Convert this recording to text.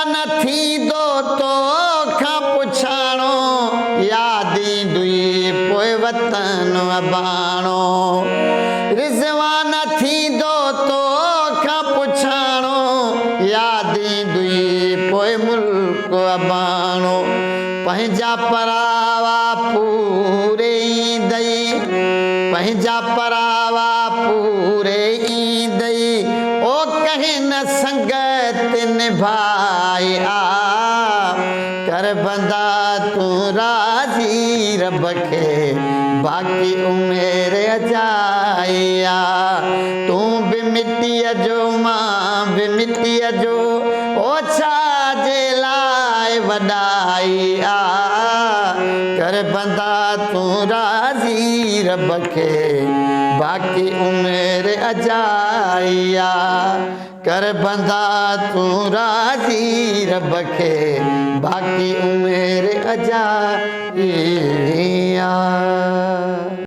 न थींदो तो खां पुछाणो यादि ईंदुई पोइ वतन अबाणो रिज़वा न थींदो तो खां पुछाणो यादि ईंदुई पोइ मुल्क अबाणो पंहिंजा परावा पूरे ईंदई पंहिंजा परावा पूरे ईंदई ओ कहीं न संगत निभाए आ कर बंदा तू राज़ी रब खे बाक़ी उमेर अजाया तू भी मिट्टीअ जो मां भी मिट्टीअ जो ओ छाजे लाइ वॾाई आ कर बंदा तू राज़ी रब खे बाक़ी उमेर अजाया कर बंदा तू राज़ी रब खे बाक़ी उमेर अजाया।